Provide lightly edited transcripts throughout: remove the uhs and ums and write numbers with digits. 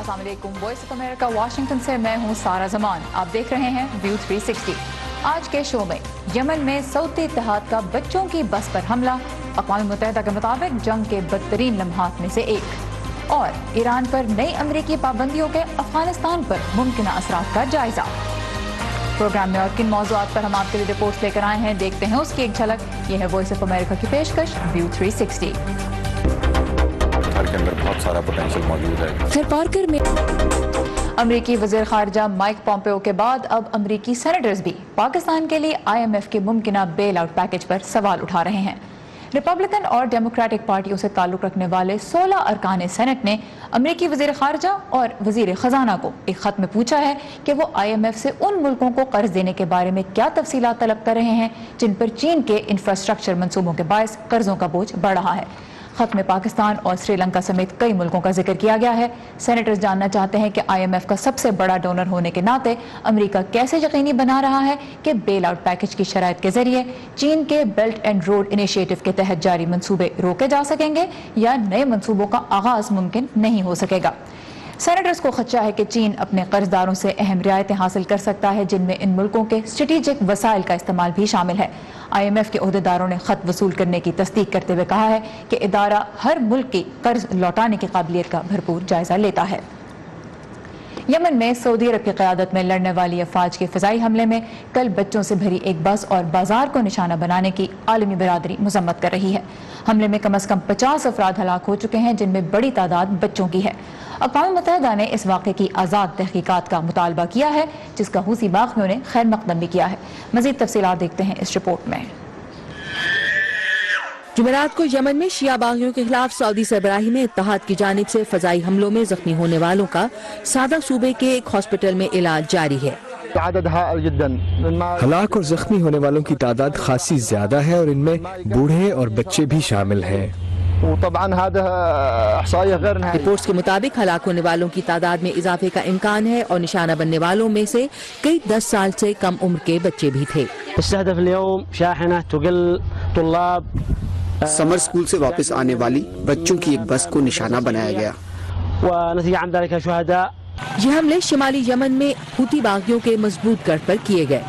अस्सलाम वालेकुम, voice of America Washington से मैं हूं सारा जमान। आप देख रहे हैं व्यू 360। आज के शो में यमन में सऊदी इत्तेहाद का बच्चों की बस पर हमला, अक़वाम मुत्तहिदा के मुताबिक जंग के बदतरीन लम्हात में से एक, और ईरान पर नई अमरीकी पाबंदियों के अफगानिस्तान पर मुमकिना असरात का जायजा। प्रोग्राम में और किन मौज़ूआत पर हम आपके लिए रिपोर्ट्स लेकर आए हैं, देखते हैं उसकी एक झलक। ये है वॉइस ऑफ अमेरिका की पेशकश व्यू 360। के अंदर बहुत सारा पोटेंशियल मौजूद है। सर पार्कर में अमरीकी वज़ीर ख़ारिजा माइक पॉम्पेओ के बाद अब अमरीकी सेनेटर्स भी पाकिस्तान के लिए IMF के मुमकिना बेल आउट पैकेज पर सवाल उठा रहे हैं। रिपब्लिकन और डेमोक्रेटिक पार्टियों से ताल्लुक़ रखने वाले 16 अरकान सेनेट ने अमरीकी वज़ीर ख़ारिजा और वज़ीर ख़जाना को एक ख़त में पूछा है कि वो IMF से उन मुल्कों को कर्ज देने के बारे में क्या तफसीलात तलब कर रहे हैं जिन पर चीन के इंफ्रास्ट्रक्चर मंसूबों के बायस कर्जों का बोझ बढ़ रहा है। खत में पाकिस्तान और श्रीलंका समेत कई मुल्कों का जिक्र किया गया है। सेनेटर्स जानना चाहते हैं कि IMF का सबसे बड़ा डोनर होने के नाते अमेरिका कैसे यकीनी बना रहा है कि बेल आउट पैकेज की शराइत के जरिए चीन के बेल्ट एंड रोड इनिशिएटिव के तहत जारी मंसूबे रोके जा सकेंगे या नए मंसूबों का आगाज मुमकिन नहीं हो सकेगा। सेनेटर्स को खदशा है कि चीन अपने कर्जदारों से अहम रियायतें हासिल कर सकता है, जिनमें इन मुल्कों के स्ट्रेटेजिक वसाइल का इस्तेमाल भी शामिल है। IMF के ओहदेदारों ने खत वसूल करने की तस्दीक करते हुए कहा है कि इदारा हर मुल्क की कर्ज लौटाने की काबिलियत का भरपूर जायजा लेता है। यमन में सऊदी अरब की क़यादत में लड़ने वाली अफवाज के फ़िज़ाई हमले में कल बच्चों से भरी एक बस और बाजार को निशाना बनाने की आलमी बरादरी मज़म्मत कर रही है। हमले में कम अज़ कम 50 अफराद हलाक हो चुके हैं, जिनमें बड़ी तादाद बच्चों की है। अक़वाम मुत्तहिदा ने इस वाक़े की आज़ाद तहक़ीक़ात का मुतालबा किया है, जिसका हूसी बाग़ियों ने खैर मक़दम भी किया है। मज़ीद तफ़सीलात देखते हैं इस रिपोर्ट में। जुमेरात को यमन में शिया बागियों के खिलाफ सऊदी सरबराही में इत्तेहाद की जानिब से फ़ज़ाई हमलों में जख्मी होने वालों का सादा सूबे के एक हॉस्पिटल में इलाज जारी है। हलाक और जख्मी होने वालों की तादाद खासी ज्यादा है और इनमें बूढ़े और बच्चे भी शामिल हैं। रिपोर्ट्स के मुताबिक हलाक होने वालों की तादाद में इजाफे का इम्कान है और निशाना बनने वालों में से कई 10 साल से कम उम्र के बच्चे भी थे। समर स्कूल से वापस आने वाली बच्चों की एक बस को निशाना बनाया गया। ये हमले शिमाली यमन में हूती बागियों के मजबूत गढ़ पर किए गए।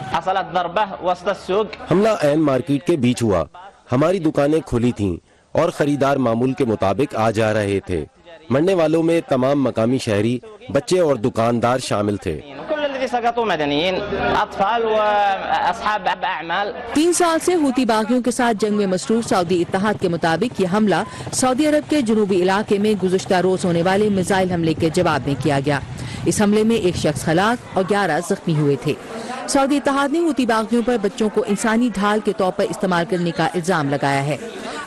हमला ऐन मार्केट के बीच हुआ। हमारी दुकानें खुली थीं और खरीदार मामूल के मुताबिक आ जा रहे थे। मरने वालों में तमाम मकामी शहरी, बच्चे और दुकानदार शामिल थे। 3 साल से हूती बागियों के साथ जंग में मसरूफ सऊदी इत्तेहाद के मुताबिक ये हमला सऊदी अरब के जुनूबी इलाके में गुज़श्ता रोज होने वाले मिसाइल हमले के जवाब में किया गया। इस हमले में एक शख्स हलाक और 11 जख्मी हुए थे। सऊदी इत्तेहाद ने हूती बागियों पर बच्चों को इंसानी ढाल के तौर पर इस्तेमाल करने का इल्जाम लगाया है।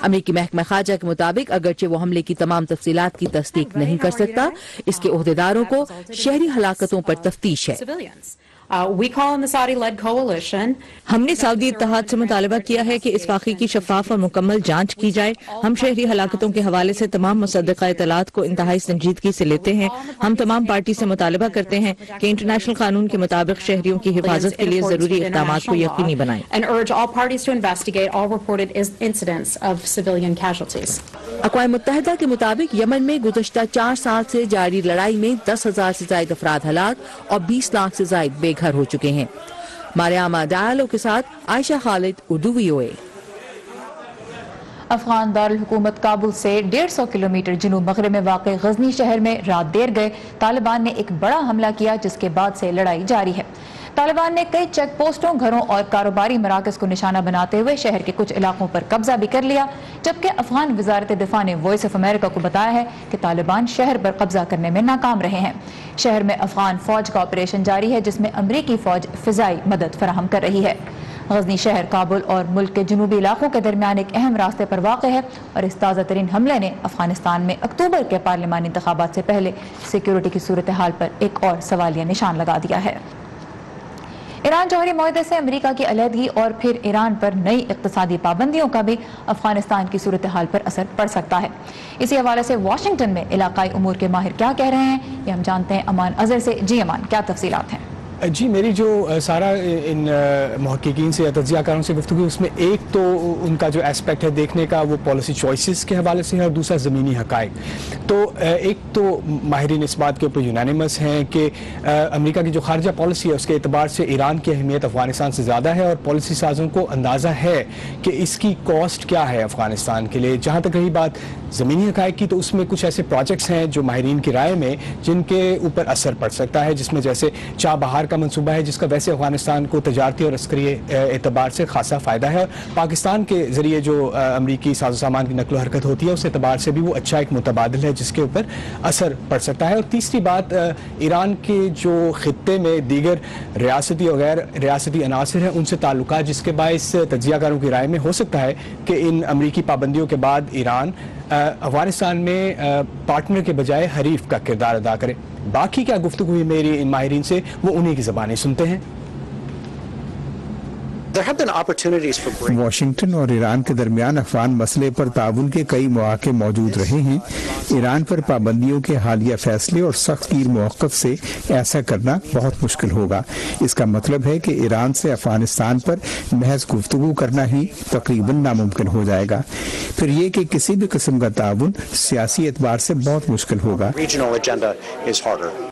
अमरीकी महकमा खारजा के मुताबिक अगरचे वो हमले की तमाम तफसीलात की तस्दीक नहीं कर सकता, इसके ओहदेदारों को शहरी हलाकतों पर तफ्तीश है। हमने सऊदी इत्तेहाद से मुतालबा किया है कि इस वाक़े की शफाफ और मुकम्मल जांच की जाए। हम शहरी हलाकतों के हवाले से तमाम मुसद्दक़ा इत्तलात को इंतहाई संजीदगी से लेते हैं। हम तमाम पार्टी से मुतालबा करते हैं कि इंटरनेशनल कानून के मुताबिक शहरियों की हिफाजत के लिए जरूरी इक़दाम को यकीनी बनाएं। अक़वाम मुत्तहिदा के मुताबिक यमन में गुज़श्ता 4 साल से जारी लड़ाई में 10,000 से ज़ायद अफराद हलाक और 20 लाख से ज़ायद बेघर हो चुके हैं। मारियामा डायलो के साथ आयशा खालिद, उर्दू VOA। अफगान दारुल हुकूमत काबुल से 150 किलोमीटर जनूब मगरिब में वाक़े गजनी शहर में रात देर गए तालिबान ने एक बड़ा हमला किया, जिसके बाद से लड़ाई जारी है। तालिबान ने कई चेक पोस्टों, घरों और कारोबारी मराकज़ को निशाना बनाते हुए शहर के कुछ इलाकों पर कब्जा भी कर लिया, जबकि अफगान वज़ारत दिफा ने वॉइस ऑफ अमेरिका को बताया है कि तालिबान शहर पर कब्जा करने में नाकाम रहे हैं। शहर में अफगान फौज का ऑपरेशन जारी है, जिसमें अमरीकी फौज फ़िज़ाई मदद फराहम कर रही है। गजनी शहर काबुल और मुल्क के जनूबी इलाकों के दरमियान एक अहम रास्ते पर वाक़ है और इस ताज़ा तरीन हमले ने अफगानिस्तान में अक्टूबर के पार्लिमानी इंतखाबात से पहले सिक्योरिटी की सूरत हाल पर एक और सवालिया निशान लगा दिया है। ईरान जौहरी मुआहदे से अमेरिका की अलहदगी और फिर ईरान पर नई इक़्तिसादी पाबंदियों का भी अफगानिस्तान की सूरत हाल पर असर पड़ सकता है। इसी हवाले से वाशिंगटन में इलाकाई उमूर के माहिर क्या कह रहे हैं, ये हम जानते हैं अमान अजहर से। जी अमान, क्या तफसीलात हैं? جی میری جو سارا ان محققین سے یا تجزیہ کاروں سے گفتگو اس میں ایک تو ان کا جو اسپیکٹ ہے دیکھنے کا وہ پالیسی چوائسز کے حوالے سے ہے اور دوسرا زمینی حقائق. تو ایک تو ماہرین اس بات کے اوپر یونانیمس ہیں کہ امریکہ کی جو خارجہ پالیسی ہے اس کے اعتبار سے ایران کی اہمیت افغانستان سے زیادہ ہے اور پالیسی سازوں کو اندازہ ہے کہ اس کی کاسٹ کیا ہے افغانستان کے لیے. جہاں تک رہی بات زمینی حقائق کی تو اس میں کچھ ایسے پروجیکٹس ہیں جو ماہرین کی رائے میں جن کے اوپر اثر پڑ سکتا ہے, جس میں جیسے چاہ بہار کا منصوبہ ہے جس کا ویسے افغانستان کو تجارتی اور عسکری اعتبار سے خاصا فائدہ ہے, اور پاکستان کے ذریعے جو امریکی ساز و سامان کی نقل و حرکت ہوتی ہے اس اعتبار سے بھی وہ اچھا ایک متبادل ہے جس کے اوپر اثر پڑ سکتا ہے. اور تیسری بات ایران کے جو خطے میں دیگر ریاستی اور غیر ریاستی عناصر ہیں ان سے تعلقات, جس کے باعث تجزیہ کاروں کی رائے میں ہو سکتا ہے کہ ان امریکی پابندیوں کے بعد ایران افغانستان میں پارٹنر کے بجائے حریف کا کردار ادا کرے. باقی کیا گفتگو ہوئی میری ان ماہرین سے وہ انہی کی زبانیں سنتے ہیں. واشنگٹن اور ایران کے درمیان افغان مسئلے پر تعاون کے کئی مواقع موجود رہے ہیں. ایران پر پابندیوں کے حالیہ فیصلے اور سخت گیر موقف سے ایسا کرنا بہت مشکل ہوگا. اس کا مطلب ہے کہ ایران سے افغانستان پر محض گفتگو کرنا ہی تقریباً ناممکن ہو جائے گا. پھر یہ کہ کسی بھی قسم کا تعاون سیاسی اعتبار سے بہت مشکل ہوگا.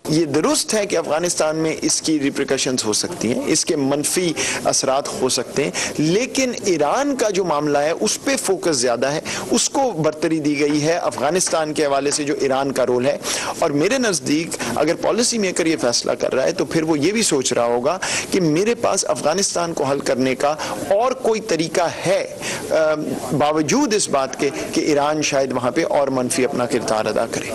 یہ درست ہے کہ افغانستان میں اس کی ریپریکشنز ہو سکتی ہیں, اس کے منفی اثرات ہو سکتے ہیں, لیکن ایران کا جو معاملہ ہے اس پہ فوکس زیادہ ہے, اس کو برتری دی گئی ہے افغانستان کے حوالے سے جو ایران کا رول ہے. اور میرے نزدیک اگر پالیسی میکر یہ فیصلہ کر رہا ہے تو پھر وہ یہ بھی سوچ رہا ہوگا کہ میرے پاس افغانستان کو حل کرنے کا اور کوئی طریقہ ہے باوجود اس بات کے کہ ایران شاید وہاں پہ اور منفی اپنا کردار ادا کرے.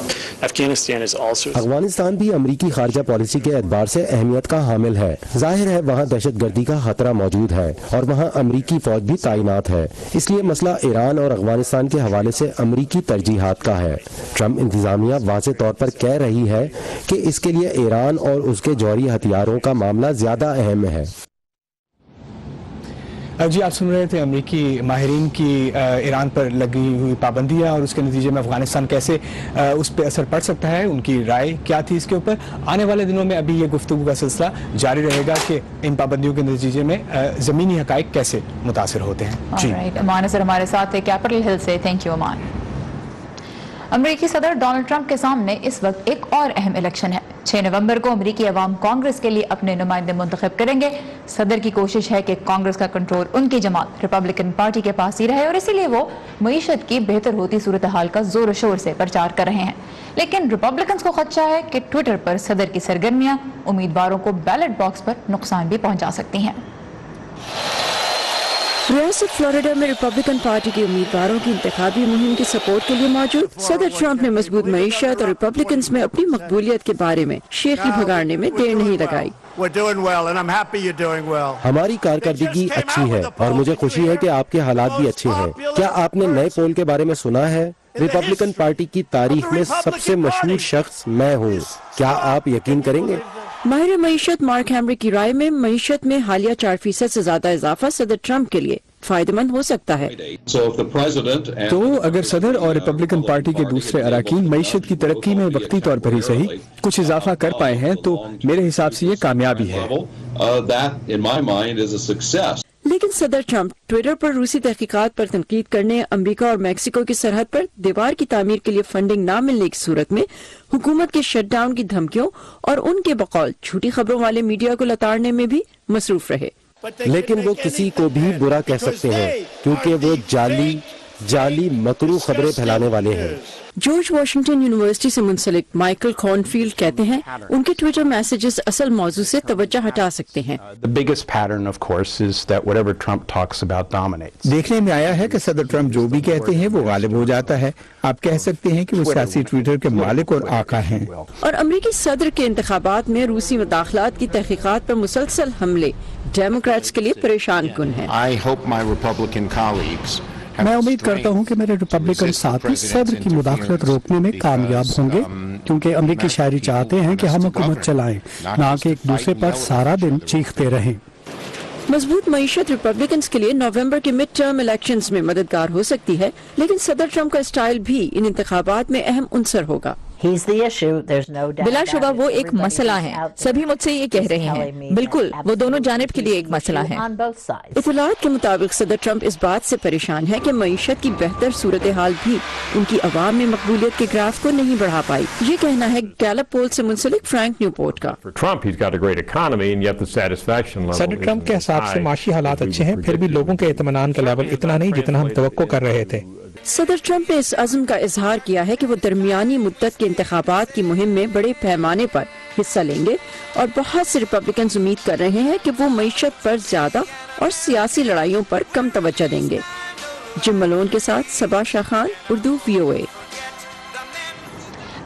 افغانستان بھی امریکی خارجہ پالیسی کے اعتبار سے اہمیت کا حامل ہے. ظاہر ہے وہاں دہشت گردی کا خطرہ موجود ہے اور وہاں امریکی فوج بھی تعینات ہے, اس لیے مسئلہ ایران اور افغانستان کے حوالے سے امریکی ترجیحات کا ہے. ٹرمپ انتظامیہ واضح طور پر کہہ رہی ہے کہ اس کے لیے ایران اور اس کے جوہری ہتھیاروں کا معاملہ زیادہ اہم ہے. جی آپ سن رہے تھے امریکی ماہرین کی ایران پر لگی ہوئی پابندیاں اور اس کے نتیجے میں افغانستان کیسے اس پہ اثر پڑ سکتا ہے, ان کی رائے کیا تھی اس کے اوپر. آنے والے دنوں میں ابھی یہ گفتگو کا سلسلہ جاری رہے گا کہ ان پابندیوں کے نتیجے میں زمینی حقائق کیسے متاثر ہوتے ہیں. جی امان اظہر ہمارے ساتھ ہے کیپٹل ہل سے. تھینک یو امان. امریکی صدر ڈونلڈ ٹرمپ کے سامنے اس وقت ایک اور اہم الیکشن ہے. 6 نومبر کو امریکی عوام کانگریس کے لیے اپنے نمائندے منتخب کریں گے. صدر کی کوشش ہے کہ کانگریس کا کنٹرول ان کی جماعت ریپبلکن پارٹی کے پاس ہی رہے اور اسی لیے وہ معیشت کی بہتر ہوتی صورتحال کا زور و شور سے پرچار کر رہے ہیں. لیکن ریپبلکنز کو خدشہ ہے کہ ٹویٹر پر صدر کی سرگرمیاں امیدواروں کو بیلٹ باکس پر نقصان بھی پہنچا سکتی ہیں. ریاست فلوریڈا میں ریپبلکن پارٹی کے امیدواروں کی انتخابی مہم کی سپورٹ کے لیے موجود صدر ٹرمپ نے مضبوط معیشت اور ریپبلکنز میں اپنی مقبولیت کے بارے میں شیخی بھگاڑنے میں دیر نہیں لگائی. ہماری کارکردگی اچھی ہے اور مجھے خوشی ہے کہ آپ کے حالات بھی اچھے ہیں. کیا آپ نے نئے پول کے بارے میں سنا ہے؟ ریپبلکن پارٹی کی تاریخ میں سب سے مشہور شخص میں ہوں. کیا آپ یقین کریں گے؟ ماہر معیشت مارک ہیمری کی رائے میں معیشت میں حالیہ 4% سے زیادہ اضافہ صدر ٹرمپ کے لیے فائدہ مند ہو سکتا ہے. تو اگر صدر اور ریپبلکن پارٹی کے دوسرے اراکین معیشت کی ترقی میں وقتی طور پر ہی صحیح کچھ اضافہ کر پائے ہیں تو میرے حساب سے یہ کامیابی ہے. لیکن صدر ٹرمپ ٹویٹر پر روسی تحقیقات پر تنقید کرنے، امریکہ اور میکسیکو کی سرحد پر دیوار کی تعمیر کے لیے فنڈنگ نہ ملنے کی صورت میں حکومت کے شٹ ڈاؤن کی دھمکیوں اور ان کے بقول جھوٹی خبروں والے میڈیا کو لتاڑنے میں بھی مصروف رہے. لیکن وہ کسی کو بھی برا کہہ سکتے ہیں کیونکہ وہ جعلی مکروہ خبریں پھیلانے والے ہیں. جارج واشنگٹن یونیورسٹی سے منسلک مائیکل کارنفیلڈ کہتے ہیں ان کے ٹویٹر میسیجز اصل موضوع سے توجہ ہٹا سکتے ہیں. دیکھنے میں آیا ہے کہ صدر ٹرمپ جو بھی کہتے ہیں وہ غالب ہو جاتا ہے. آپ کہہ سکتے ہیں کہ وہ سیاسی ٹویٹر کے مالک اور آقا ہیں. اور امریکی صدر کے انتخابات میں روسی مداخلات کی تحقیقات پر مسلسل حملے ڈیموکریٹس کے لیے پریشان کن ہیں. میں امید کرتا ہوں کہ میرے ریپبلکن ساتھی صدر کی مداخلت روکنے میں کامیاب ہوں گے کیونکہ امریکی شہری چاہتے ہیں کہ ہم حکومت چلائیں نہ کہ ایک دوسرے پر سارا دن چیختے رہیں. مضبوط معیشت ریپبلکنز کے لیے نومبر کے مڈ ٹرم الیکشنز میں مددگار ہو سکتی ہے لیکن صدر ٹرمپ کا اسٹائل بھی ان انتخابات میں اہم عنصر ہوگا. बिलाशुबा वो एक मसला है, सभी मुझसे ये कह रहे हैं। बिल्कुल, वो दोनों जानिब के लिए एक मसला है। इत्तलात के मुताबिक सदर ट्रंप इस बात से परेशान है कि मईशत की बेहतर सूरत हाल भी उनकी अवाम में मकबूलियत के ग्राफ को नहीं बढ़ा पाई। ये कहना है गैलप पोल से मुंसलिक फ्रैंक न्यूपोर्ट का। सदर ट्रंप के हिसाब से माशी हालात अच्छे हैं, फिर भी लोगों के इत्मीनान का लेवल इतना नहीं जितना हम तवक्को कर रहे थे। सदर ट्रंप ने इस अज़्म का इजहार किया है कि वो दरमियानी मुद्दत के इंतखाबात की मुहिम में बड़े पैमाने पर हिस्सा लेंगे और बहुत से रिपब्लिकन उम्मीद कर रहे हैं कि वो मईशत पर ज्यादा और सियासी लड़ाइयों पर कम तवज्जो देंगे। जिम मलोन के साथ सबा शाह खान, उर्दू VOA।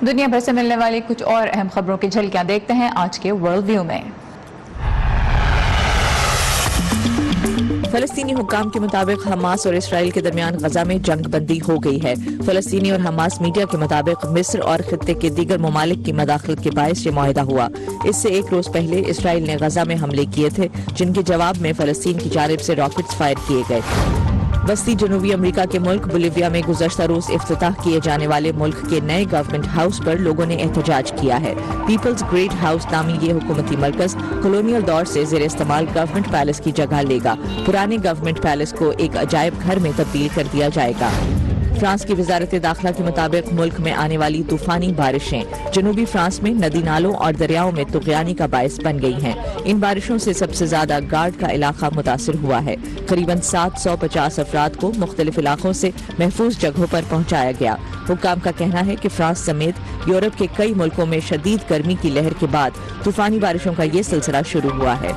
दुनिया भर से मिलने वाली कुछ और अहम खबरों की झलकियां देखते हैं आज के वर्ल्ड व्यू में। फलस्तीनी हुक्काम के मुताबिक हमास और इसराइल के दरमियान गजा में जंग बंदी हो गई है। फलस्तीनी और हमास मीडिया के मुताबिक मिस्र और खित्ते के दीगर ममालिक की मदाखलत के बायस ये मुआहिदा हुआ। इससे एक रोज पहले इसराइल ने गजा में हमले किए थे, जिनके जवाब में फलस्तीन की जानिब से रॉकेट्स फायर किए गए। वस्ती जनूबी अमेरिका के मुल्क बोलिविया में गुज़श्ता रोज इफ्तिताह किए जाने वाले मुल्क के नए गवर्नमेंट हाउस पर लोगों ने एहतजाज किया है। पीपल्स ग्रेट हाउस नामी ये हुकूमती मरकज कॉलोनियल दौर से ज़ेर इस्तेमाल गवर्नमेंट पैलेस की जगह लेगा। पुराने गवर्नमेंट पैलेस को एक अजायब घर में तब्दील कर दिया जाएगा। फ्रांस की वजारत दाखिला के मुताबिक मुल्क में आने वाली तूफानी बारिशें जनूबी फ्रांस में नदी नालों और दरियाओं में तुग़यानी का बायस बन गई हैं। इन बारिशों से सबसे ज्यादा गार्ड का इलाका मुतासिर हुआ है। करीबन 750 अफराद को मुख्तलिफ इलाकों से महफूज जगहों पर पहुंचाया गया। हुक्काम का कहना है कि फ्रांस समेत यूरोप के कई मुल्कों में शदीद गर्मी की लहर के बाद तूफानी बारिशों का ये सिलसिला शुरू हुआ है।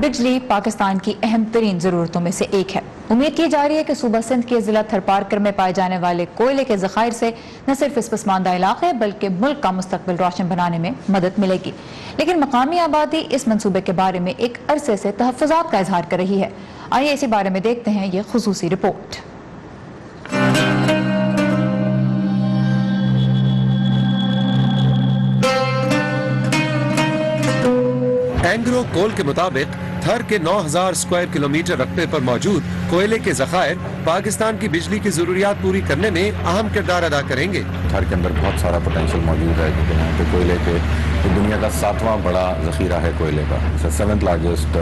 बिजली पाकिस्तान की अहम तरीन जरूरतों में से एक है। उम्मीद की जा रही है कि सूबा सिंध के जिला थरपारकर में पाए जाने वाले कोयले के ज़खायर से न सिर्फ इस पसमानदा इलाके बल्कि मुल्क का मुस्तकबिल रोशन बनाने में मदद मिलेगी। लेकिन मकामी आबादी इस मंसूबे के बारे में एक अरसे से तहफ़्फ़ुज़ात का इजहार कर रही है। आइए इसी बारे में देखते हैं ये खुसूसी रिपोर्ट। एंग्रो कोल के मुताबिक थर के 9000 स्क्वायर किलोमीटर रकबे पर मौजूद कोयले के ज़खायर पाकिस्तान की बिजली की जरूरियात पूरी करने में अहम किरदार अदा करेंगे। थर के अंदर बहुत सारा पोटेंशियल मौजूद है, क्योंकि यहाँ पे कोयले के दुनिया का 7वां बड़ा जखीरा है कोयले का, 7th largest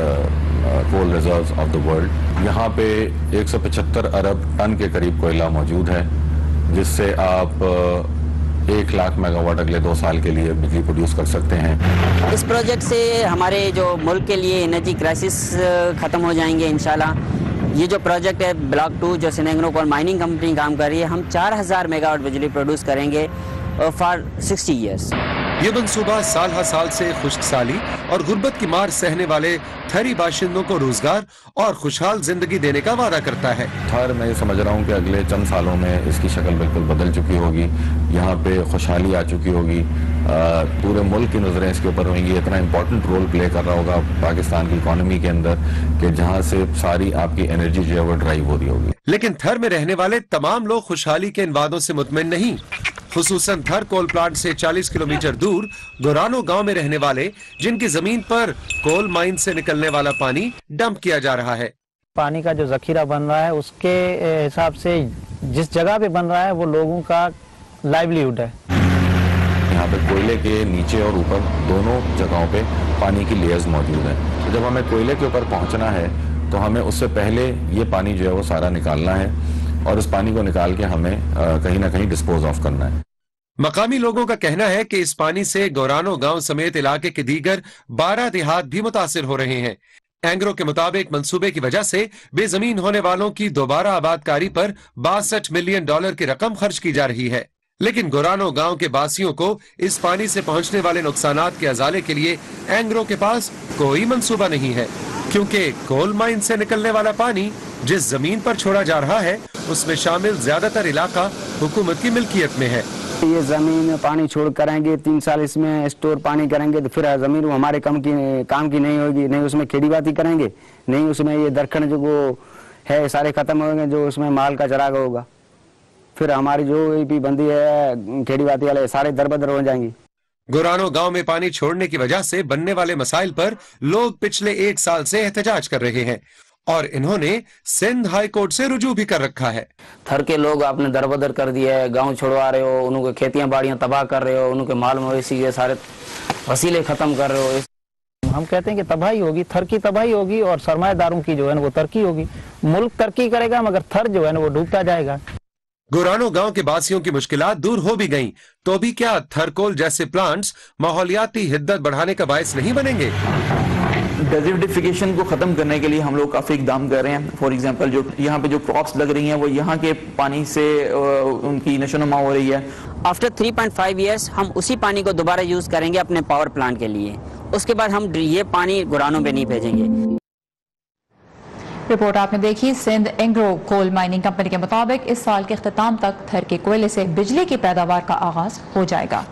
coal reserves of the world. यहाँ पे 175 अरब टन के करीब कोयला मौजूद है, जिससे आप 1 लाख मेगावाट अगले 2 साल के लिए बिजली प्रोड्यूस कर सकते हैं। इस प्रोजेक्ट से हमारे जो मुल्क के लिए एनर्जी क्राइसिस ख़त्म हो जाएंगे इंशाल्लाह। ये जो प्रोजेक्ट है ब्लॉक 2 जो सिनेंग्रो कोल माइनिंग कंपनी काम कर रही है, हम 4000 मेगावाट बिजली प्रोड्यूस करेंगे फॉर 60 ईयर्स। ये मंसूबा साल हर साल से खुश्क साली और गुर्बत की मार सहने वाले थरी बाशिंदों को रोजगार और खुशहाल जिंदगी देने का वादा करता है। थर मैं ये समझ रहा हूँ कि अगले चंद सालों में इसकी शक्ल बिल्कुल बदल चुकी होगी। यहाँ पे खुशहाली आ चुकी होगी, पूरे मुल्क की नजरें इसके ऊपर होंगी। इतना इंपॉर्टेंट रोल प्ले कर रहा होगा पाकिस्तान की इकोनॉमी के अंदर कि जहाँ से सारी आपकी एनर्जी जो है वो ड्राइव हो रही होगी। लेकिन थर में रहने वाले तमाम लोग खुशहाली के इन वादों से मुतमिन नहीं। खुसूसन थर कोल प्लांट से 40 किलोमीटर दूर गोरानो गांव में रहने वाले, जिनकी जमीन पर कोल माइन से निकलने वाला पानी डंप किया जा रहा है। पानी का जो जखीरा बन रहा है उसके हिसाब से जिस जगह पे बन रहा है वो लोगों का लाइवलीहुड है। यहाँ पे कोयले के नीचे और ऊपर दोनों जगहों पे पानी की लेयर्स मौजूद है। तो जब हमें कोयले के ऊपर पहुँचना है तो हमें उससे पहले ये पानी जो है वो सारा निकालना है और इस पानी को निकाल के हमें कहीं ना कहीं डिस्पोज ऑफ करना है। मकामी लोगों का कहना है कि इस पानी से गोरानो गांव समेत इलाके के दीगर 12 देहात भी मुतासिर हो रहे हैं। एंग्रो के मुताबिक मंसूबे की वजह से बेजमीन होने वालों की दोबारा आबादकारी पर $62 मिलियन की रकम खर्च की जा रही है। लेकिन गोरानो गांव के बासियों को इस पानी से पहुंचने वाले नुकसानात के अजाले के लिए एंग्रो के पास कोई मंसूबा नहीं है, क्योंकि कोल माइन से निकलने वाला पानी जिस जमीन पर छोड़ा जा रहा है उसमें शामिल ज्यादातर इलाका हुकूमत की मिल्कियत में है। ये जमीन में पानी छोड़ करेंगे, 3 साल इसमें स्टोर पानी करेंगे तो फिर जमीन वो हमारे काम की नहीं होगी, नहीं उसमें खेती बाती करेंगे, नहीं उसमें ये दरखन जो वो है सारे खत्म होंगे, जो उसमें माल का चरागा होगा, फिर हमारी जो भी बंदी है खेती बाती वाले सारे दरबदर हो जाएंगी। गोरानो गांव में पानी छोड़ने की वजह से बनने वाले मसाइल पर लोग पिछले 1 साल से एहतजाज कर रहे हैं اور انہوں نے سندھ ہائی کورٹ سے رجوع بھی کر رکھا ہے. تھر کے لوگ آپ نے دربدر کر دیا ہے, گاؤں چھڑوا رہے ہو, انہوں کے کھیتیاں باڑیاں تباہ کر رہے ہو, انہوں کے مال مویشی کے سارے وسیلے ختم کر رہے ہو. ہم کہتے ہیں کہ تباہی ہوگی, تھر کی تباہی ہوگی اور سرمایہ داروں کی جو ہے نا وہ ترقی ہوگی. ملک ترقی کرے گا مگر تھر جو ہے نا وہ ڈوبتا جائے گا. گورانو گاؤں کے باسیوں کی مشکلات دور ہو بھی گئیں تو بھی کیا تھرکول جیسے پلانٹس ماحولیاتی حدت بڑھانے کا باعث نہیں بنیں گے؟ ڈیزرٹیفیکیشن کو ختم کرنے کے لیے ہم لوگ کافی اقدام کر رہے ہیں. فار ایگزامپل جو یہاں پہ جو کراپس لگ رہی ہیں وہ یہاں کے پانی سے ان کی نشو نما ہو رہی ہے. آفٹر 3.5 ایئرس ہم اسی پانی کو دوبارہ یوز کریں گے اپنے پاور پلانٹ کے لیے. اس کے بعد ہم یہ پانی گورانوں پہ نہیں بھیجیں گے. رپورٹ آپ نے دیکھی. سندھ اینگرو کول مائننگ کمپنی کے مطابق اس سال کے اختتام تک تھر کے کوئلے سے بجلی کی پیداوار کا آغاز ہو جائے گا.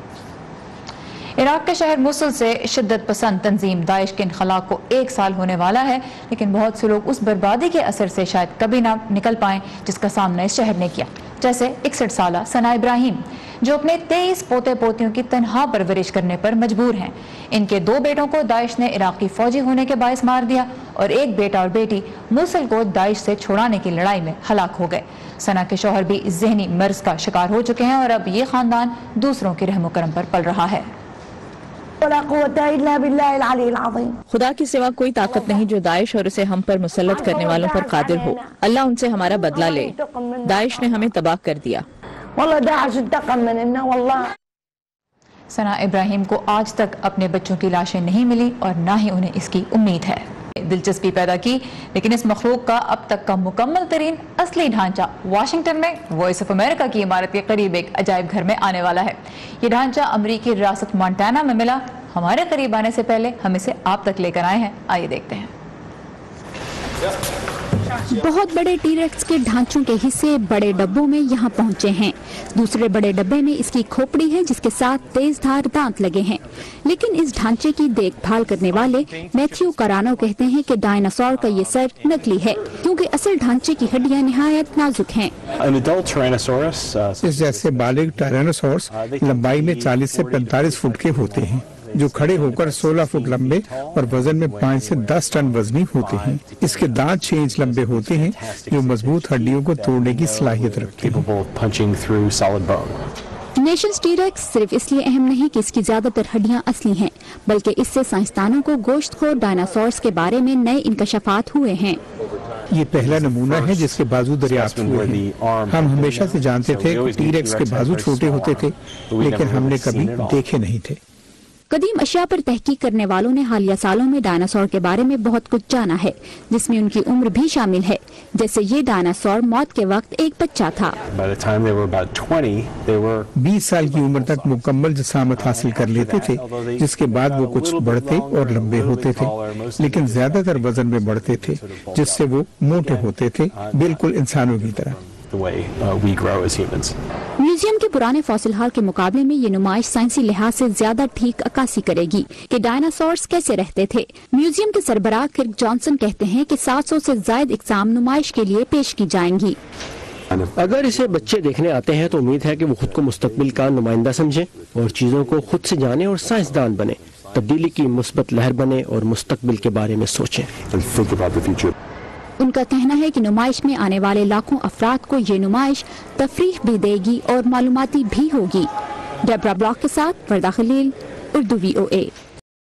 عراق کے شہر موصل سے شدت پسند تنظیم داعش کے انخلا کو 1 سال ہونے والا ہے, لیکن بہت سے لوگ اس بربادی کے اثر سے شاید کبھی نہ نکل پائیں جس کا سامنا اس شہر نے کیا, جیسے 61 سالہ ثنا ابراہیم جو اپنے 23 پوتے پوتیوں کی تنہا پرورش کرنے پر مجبور ہیں. ان کے 2 بیٹوں کو داعش نے عراقی فوجی ہونے کے باعث مار دیا اور 1 بیٹا اور بیٹی موصل کو داعش سے چھڑانے کی لڑائی میں ہلاک ہو گئے. ثنا کے شوہر بھی ذہنی مرض کا شکار ہو چکے ہیں اور اب یہ خاندان دوسروں کے رحم و کرم پر پل رہا ہے. خدا کے سوا کوئی طاقت نہیں جو داعش اور اسے ہم پر مسلط کرنے والوں پر قادر ہو. اللہ ان سے ہمارا بدلہ لے. داعش نے ہمیں تباہ کر دیا. ثنا ابراہیم کو آج تک اپنے بچوں کی لاشیں نہیں ملی اور نہ ہی انہیں اس کی امید ہے. دلچسپی پیدا کی, لیکن اس مخلوق کا اب تک کا مکمل ترین اصلی ڈھانچہ واشنگٹن میں وائس آف امریکہ کی عمارت کے قریب ایک عجائب گھر میں آنے والا ہے. یہ ڈھانچہ امریکی ریاست مونٹانا میں ملا. ہمارے قریب آنے سے پہلے ہم اسے آپ تک لے کر آئے ہیں. آئیے دیکھتے ہیں. بہت بڑے ٹی ریکس کے ڈھانچوں کے حصے بڑے ڈبوں میں یہاں پہنچے ہیں. دوسرے بڑے ڈبے میں اس کی کھوپڑی ہے جس کے ساتھ تیز دھار دانت لگے ہیں. لیکن اس ڈھانچے کی دیکھ بھال کرنے والے میتھیو کرانو کہتے ہیں کہ ڈائناسور کا یہ سر نکلی ہے کیونکہ اصل ڈھانچے کی ہڈیاں نہایت نازک ہیں. اس جیسے بالغ ٹائرانوسورس لمبائی میں 40 سے 45 فٹ کے ہوتے ہیں جو کھڑے ہو کر 16 فٹ لمبے اور وزن میں 5 سے 10 ٹن وزنی ہوتے ہیں. اس کے دانت 6 انچ لمبے ہوتے ہیں جو مضبوط ہڈیوں کو توڑنے کی صلاحیت رکھتے ہیں. نیشنز ٹی ریکس صرف اس لیے اہم نہیں کہ اس کی زیادہ تر ہڈیاں اصلی ہیں بلکہ اس سے سائنسدانوں کو گوشت خور ڈائناسورس کے بارے میں نئے انکشافات ہوئے ہیں. یہ پہلا نمونہ ہے جس کے بازو دریافت ہوئے ہیں. ہم ہمیشہ سے جانتے تھے کہ ٹی ریکس کے بازو چھوٹے ہوتے تھے لیکن ہم نے کبھی دیکھے نہیں تھے. قدیم اشیاء پر تحقیق کرنے والوں نے حالیہ سالوں میں ڈائناسور کے بارے میں بہت کچھ جانا ہے جس میں ان کی عمر بھی شامل ہے. جیسے یہ ڈائناسور موت کے وقت ایک بچہ تھا. 20 سال کی عمر تک مکمل جسامت حاصل کر لیتے تھے جس کے بعد وہ کچھ بڑھتے اور لمبے ہوتے تھے لیکن زیادہ تر وزن میں بڑھتے تھے جس سے وہ موٹے ہوتے تھے بالکل انسانوں کی طرح. میوزیم کے پرانے فاسل ہال کے مقابلے میں یہ نمائش سائنسی لحاظ سے زیادہ ٹھیک عکاسی کرے گی کہ ڈائناسورس کیسے رہتے تھے. میوزیم کے سربراہ کرک جانسن کہتے ہیں کہ 700 سے زائد اقسام نمائش کے لیے پیش کی جائیں گی. اگر اسے بچے دیکھنے آتے ہیں تو امید ہے کہ وہ خود کو مستقبل کا نمائندہ سمجھیں اور چیزوں کو خود سے جانیں اور سائنسدان بنے, تبدیلی کی مثبت لہر بنے اور مستقبل کے بارے میں سوچیں. ان کا کہنا ہے کہ نمائش میں آنے والے لاکھوں افراد کو یہ نمائش تفریح بھی دے گی اور معلوماتی بھی ہوگی. ڈیبرا بلاک کے ساتھ وردہ خلیل, اردو VOA.